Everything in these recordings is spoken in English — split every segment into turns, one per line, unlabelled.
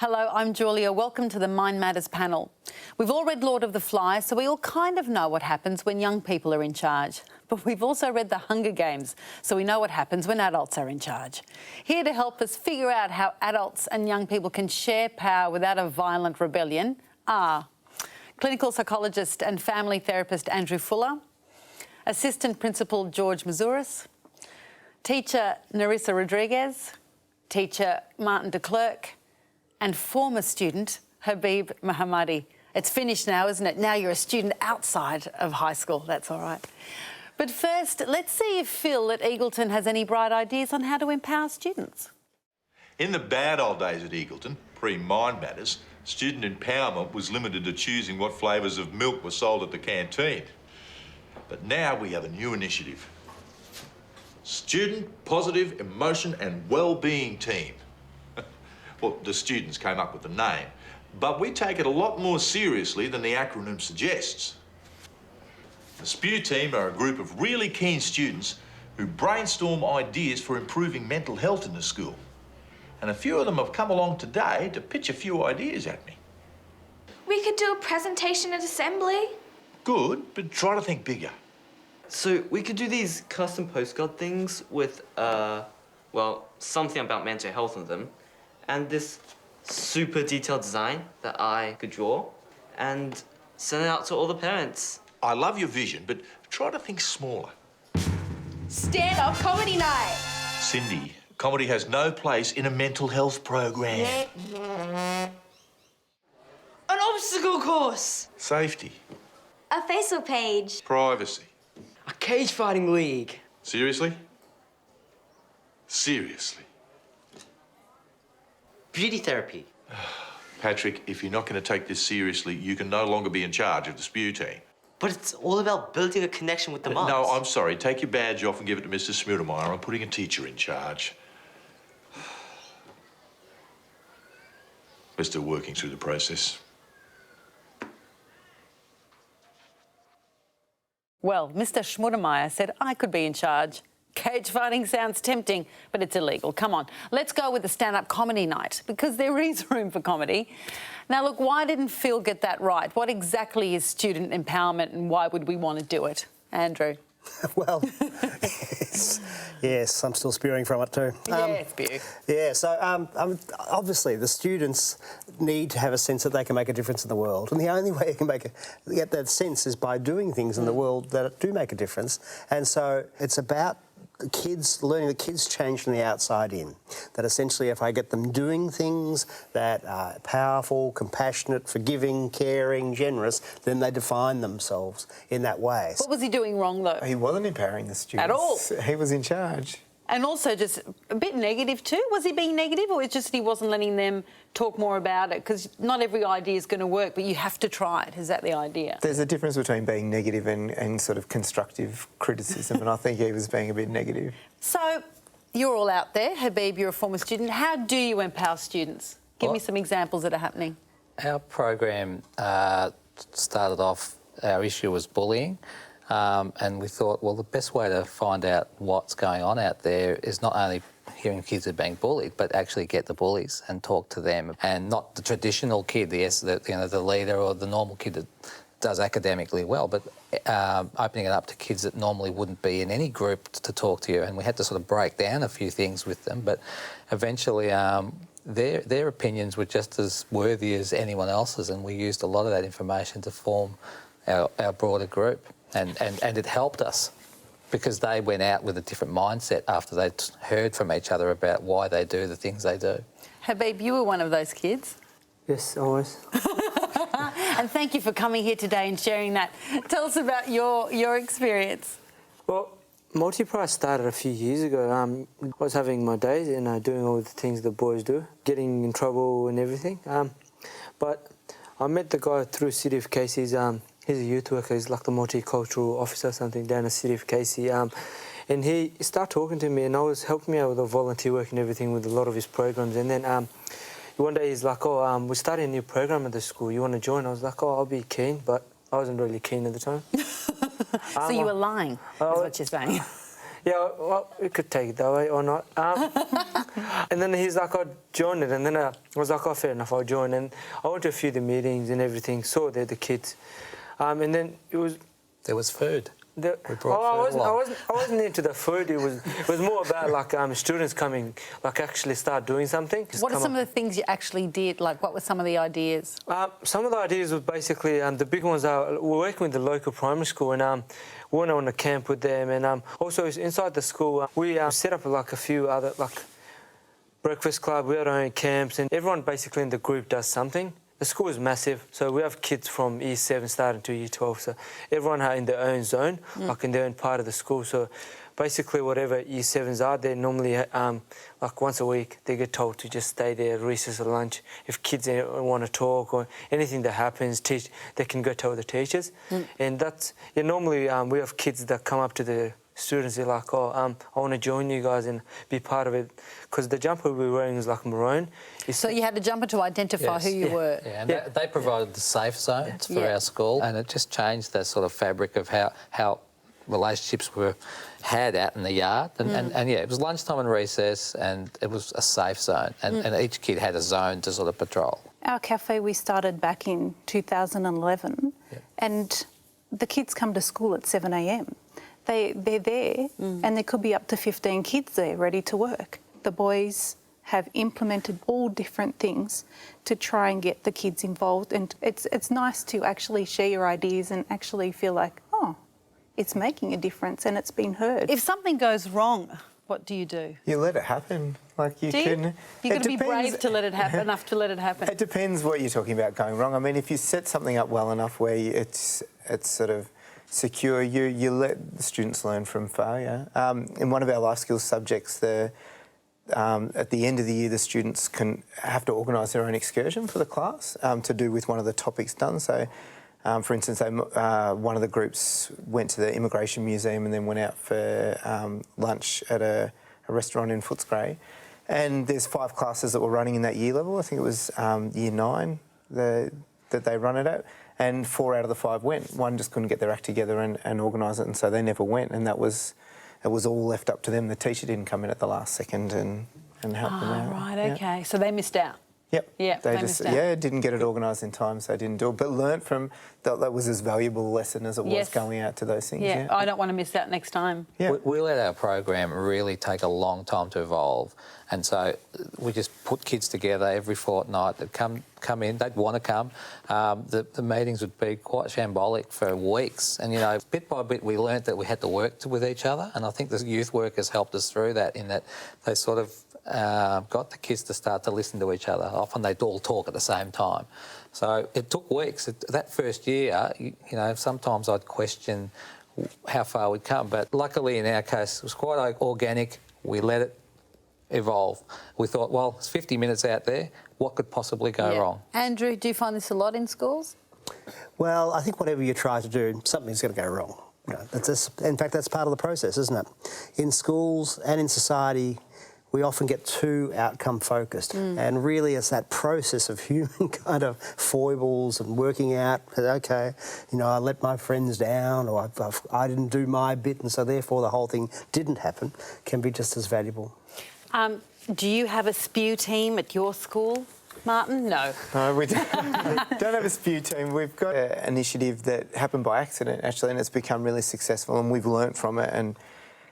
Hello, I'm Julia. Welcome to the MindMatters panel. We've all read Lord of the Flies, so we all kind of know what happens when young people are in charge. But we've also read The Hunger Games, so we know what happens when adults are in charge. Here to help us figure out how adults and young people can share power without a violent rebellion are clinical psychologist and family therapist Andrew Fuller, assistant principal George Mazouris, teacher Narissa Rodriguez, teacher Martin de Klerk, and former student Habib Mohammadi. It's finished now, isn't it? Now you're a student outside of high school. That's all right. But first, let's see if Phil at Eagleton has any bright ideas on how to empower students.
In the bad old days at Eagleton, pre-MindMatters, student empowerment was limited to choosing what flavours of milk were sold at the canteen. But now we have a new initiative. Student Positive Emotion and Wellbeing Team. Well, the students came up with the name, but we take it a lot more seriously than the acronym suggests. The SPEW team are a group of really keen students who brainstorm ideas for improving mental health in the school. And a few of them have come along today to pitch a few ideas at me.
We could do a presentation at assembly.
Good, but try to think bigger.
So we could do these custom postcard things with, well, something about mental health on them, and this super detailed design that I could draw and send it out to all the parents.
I love your vision, but try to think smaller.
Stand-up comedy night.
Cindy, comedy has no place in a mental health program.
An obstacle course.
Safety.
A Facebook page.
Privacy.
A cage fighting league.
Seriously? Seriously?
Beauty therapy.
Patrick, if you're not going to take this seriously, you can no longer be in charge of the SPEW team.
But it's all about building a connection with the mums.
No, I'm sorry. Take your badge off and give it to Mr. Smudemeyer. I'm putting a teacher in charge. We're still working through the process.
Well, Mr. Schmudemeyer said I could be in charge. Cage fighting sounds tempting, but it's illegal. Come on, let's go with the stand-up comedy night, because there is room for comedy. Now, look, why didn't Phil get that right? What exactly is student empowerment and why would we want to do it? Andrew?
Well, yes, I'm still spewing from it too.
Spew.
Yeah, so obviously the students need to have a sense that they can make a difference in the world, and the only way you can get that sense is by doing things in the world that do make a difference. And so it's about the kids, learning the kids change from the outside in. That essentially if I get them doing things that are powerful, compassionate, forgiving, caring, generous, then they define themselves in that way.
What was he doing wrong, though?
He wasn't empowering the students.
At all?
He was in charge.
And also just a bit negative too. Was he being negative, or it's just he wasn't letting them talk more about it? Because not every idea is going to work, but you have to try it. Is that the idea?
There's a difference between being negative and sort of constructive criticism, and I think he was being a bit negative.
So you're all out there. Habib, you're a former student. How do you empower students? Give me some examples that are happening.
Our program started off, our issue was bullying. And we thought, well, the best way to find out what's going on out there is not only hearing kids are being bullied, but actually get the bullies and talk to them, and not the traditional kid, the leader or the normal kid that does academically well, but opening it up to kids that normally wouldn't be in any group to talk to you. And we had to sort of break down a few things with them, but eventually their opinions were just as worthy as anyone else's, and we used a lot of that information to form our broader group. And it helped us because they went out with a different mindset after they'd heard from each other about why they do the things they do.
Habib, you were one of those kids.
Yes, I was.
And thank you for coming here today and sharing that. Tell us about your experience.
Well, Multi-Price started a few years ago. I was having my days and doing all the things the boys do, getting in trouble and everything. But I met the guy through City of Casey's. He's a youth worker. He's like the multicultural officer or something down the City of Casey. And he started talking to me, and I was helping me out with the volunteer work and everything with a lot of his programs. And then one day he's like, oh, we're starting a new program at the school. You want to join? I was like, oh, I'll be keen, but I wasn't really keen at the time.
So you were lying, is what you're saying.
Yeah, well, we could take it that way or not. And then he's like, I'll join it. And then I was like, oh, fair enough, I'll join. And I went to a few of the meetings and everything, saw the kids. And then it was...
There was food.
I wasn't into the food. It was more about like students coming, like actually start doing something.
What are some of the things you actually did? Like, what were some of the ideas?
Some of the ideas were basically the big ones are we're working with the local primary school and we went on a camp with them, and also inside the school we set up like a few other like breakfast club. We had our own camps, and everyone basically in the group does something. The school is massive, so we have kids from Year 7 starting to Year 12, so everyone are in their own zone, like in their own part of the school. So basically whatever Year 7s are, they normally, like once a week, they get told to just stay there, recess or lunch. If kids want to talk or anything that happens, they can go tell the teachers. And that's, normally we have kids that come up to the students, they're like, oh, I want to join you guys and be part of it. Because the jumper we were wearing was like maroon.
So you had a jumper to identify who you were.
Yeah, and they provided the safe zones for our school, and it just changed the sort of fabric of how relationships were had out in the yard. And yeah, it was lunchtime and recess, and it was a safe zone, and each kid had a zone to sort of patrol.
Our cafe we started back in 2011, and the kids come to school at 7 a.m. They're there, and there could be up to 15 kids there ready to work. The boys have implemented all different things to try and get the kids involved, and it's nice to actually share your ideas and actually feel like, oh, it's making a difference and it's been heard.
If something goes wrong, what do?
You let it happen. Like you
Do you?
can.
You've got to be brave to let it happen, enough to let it happen.
It depends what you're talking about going wrong. I mean, if you set something up well enough where it's sort of secure, you let the students learn from failure. In one of our life skills subjects, at the end of the year, the students can have to organise their own excursion for the class to do with one of the topics done. So, for instance, one of the groups went to the Immigration Museum and then went out for lunch at a restaurant in Footscray. And there's 5 classes that were running in that year level. I think it was Year 9 that they run it at. And 4 out of the 5 went. One just couldn't get their act together and organise it, and so they never went. And it was all left up to them. The teacher didn't come in at the last second and help them out.
Right, okay. So they missed out.
Yep.
Yeah,
they
missed out.
didn't get it organised in time, so they didn't do it. But learnt from that was as valuable a lesson as it was going out to those things.
Yeah, I don't want to miss out next time.
Yeah.
We let our program really take a long time to evolve, and so we just put kids together every fortnight. They'd come in, they'd want to come. The meetings would be quite shambolic for weeks, and bit by bit we learnt that we had to work with each other, and I think the youth workers helped us through that, in that they sort of got the kids to start to listen to each other. Often they'd all talk at the same time. So it took weeks. That first year, sometimes I'd question how far we'd come, but luckily in our case it was quite organic. We let it evolve. We thought, well, it's 50 minutes out there, what could possibly go wrong?
Andrew, do you find this a lot in schools?
Well, I think whatever you try to do, something's going to go wrong. In fact, that's part of the process, isn't it? In schools and in society, we often get too outcome focused, and really it's that process of human kind of foibles and working out, okay, I let my friends down, or I didn't do my bit, and so therefore the whole thing didn't happen, can be just as valuable.
Do you have a SPEW team at your school, Martin? No.
No, we don't have a SPEW team. We've got an initiative that happened by accident, actually, and it's become really successful, and we've learnt from it.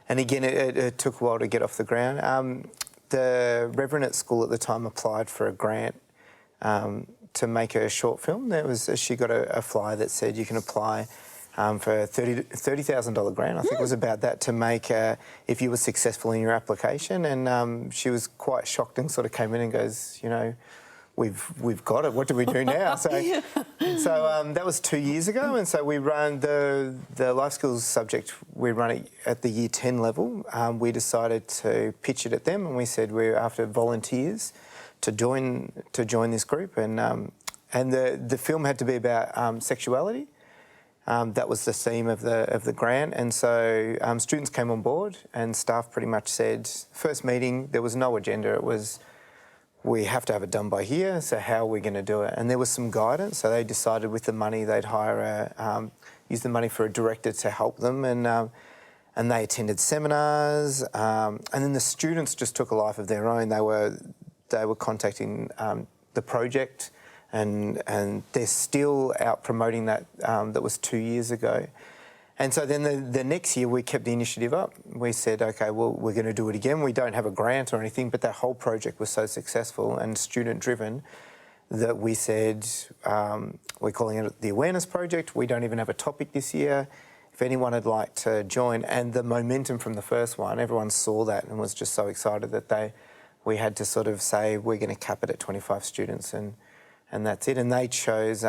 And again, it took a while to get off the ground. The Reverend at school at the time applied for a grant to make a short film. She got a flyer that said you can apply for a $30,000 grant. I think it was about that, to make if you were successful in your application. And she was quite shocked and sort of came in and goes, we've got it. What do we do now? So that was 2 years ago, and so we run the life skills subject. We run it at the Year 10 level. We decided to pitch it at them, and we said we're after volunteers to join this group, and the film had to be about sexuality. That was the theme of the grant, and so students came on board, and staff pretty much said, first meeting, there was no agenda. It was, we have to have it done by here, so how are we going to do it? And there was some guidance, so they decided with the money they'd use the money for a director to help them, and and they attended seminars, and then the students just took a life of their own. They were contacting the project, and they're still out promoting that. That was 2 years ago. And so then the next year we kept the initiative up. We said, okay, well, we're going to do it again. We don't have a grant or anything, but that whole project was so successful and student-driven that we said, we're calling it the Awareness Project. We don't even have a topic this year. If anyone would like to join, and the momentum from the first one, everyone saw that and was just so excited that we had to sort of say, we're going to cap it at 25 students, and that's it. And they chose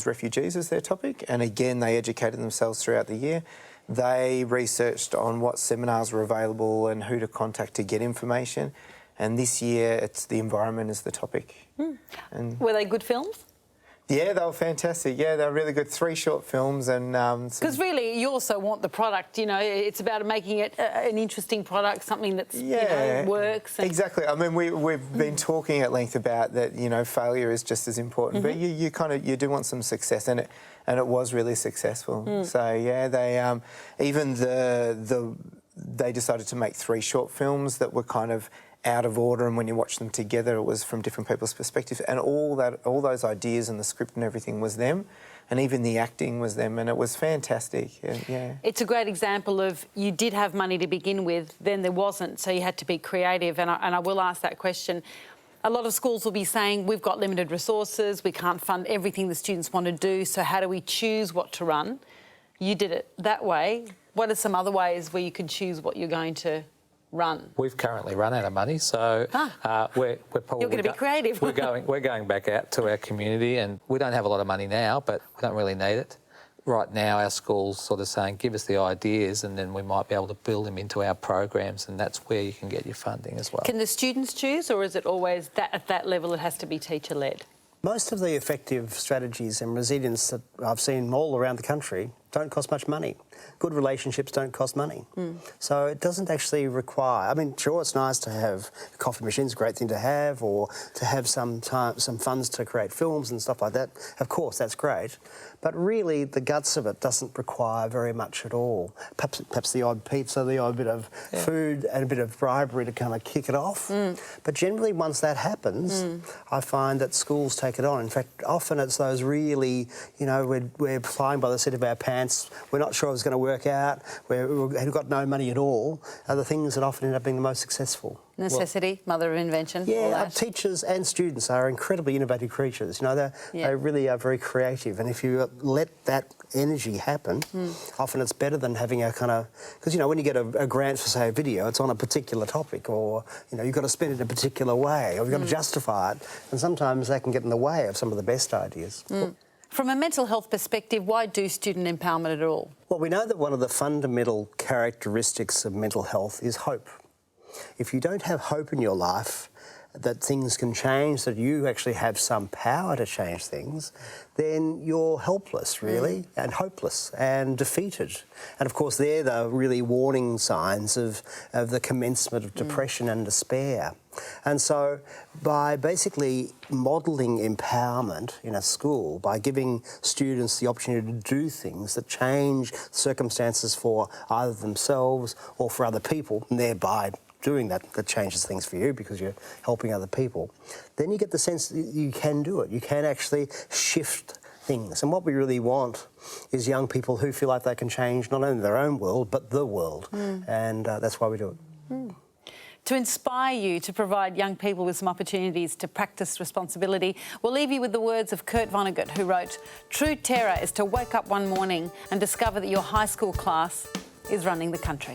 refugees as their topic, and again, they educated themselves throughout the year. They researched on what seminars were available and who to contact to get information. And this year, it's the environment is the topic. And
were they good films?
Yeah, they were fantastic. Yeah, they were really good. 3 short films and...
Because really, you also want the product, you know, it's about making it an interesting product, something that's, you know, works. And...
Exactly. I mean, we've been talking at length about that, you know, failure is just as important, but you do want some success, and it was really successful. So, yeah, they they decided to make 3 short films that were kind of out of order, and when you watch them together, it was from different people's perspectives, and all those ideas and the script and everything was them, and even the acting was them, and it was fantastic. Yeah.
It's a great example of you did have money to begin with, then there wasn't, so you had to be creative, and I will ask that question. A lot of schools will be saying, we've got limited resources, we can't fund everything the students want to do, so how do we choose what to run? You did it that way. What are some other ways where you could choose what you're going to run?
We've currently run out of money, so we're probably...
You're going to be creative.
we're going back out to our community, and we don't have a lot of money now, but we don't really need it. Right now, our school's sort of saying, give us the ideas, and then we might be able to build them into our programs, and that's where you can get your funding as well.
Can the students choose, or is it always that at that level it has to be teacher-led?
Most of the effective strategies and resilience that I've seen all around the country don't cost much money. Good relationships don't cost money. So it doesn't actually require... I mean, sure, it's nice to have a coffee machine's a great thing to have, or to have some funds to create films and stuff like that. Of course, that's great. But really, the guts of it doesn't require very much at all. Perhaps the odd pizza, the odd bit of food and a bit of bribery to kind of kick it off. But generally, once that happens, I find that schools take it on. In fact, often it's those really, you know, we're flying by the seat of our pants, we're not sure it's going to work out, we've got no money at all, are the things that often end up being the most successful.
Necessity, mother of invention.
Yeah, teachers and students are incredibly innovative creatures. You know, they really are very creative, and if you let that energy happen, often it's better than having a kind of... Because, you know, when you get a grant for, say, a video, it's on a particular topic, or, you know, you've got to spend it in a particular way, or you've got to justify it, and sometimes that can get in the way of some of the best ideas.
From a mental health perspective, why do student empowerment at all?
Well, we know that one of the fundamental characteristics of mental health is hope. If you don't have hope in your life that things can change, that you actually have some power to change things, then you're helpless, really, and hopeless and defeated. And, of course, they're the really warning signs of the commencement of depression and despair. And so by basically modelling empowerment in a school, by giving students the opportunity to do things that change circumstances for either themselves or for other people, and thereby doing that changes things for you because you're helping other people, then you get the sense that you can do it. You can actually shift things. And what we really want is young people who feel like they can change not only their own world, but the world. And that's why we do it.
To inspire you to provide young people with some opportunities to practice responsibility, we'll leave you with the words of Kurt Vonnegut, who wrote, "True terror is to wake up one morning and discover that your high school class is running the country."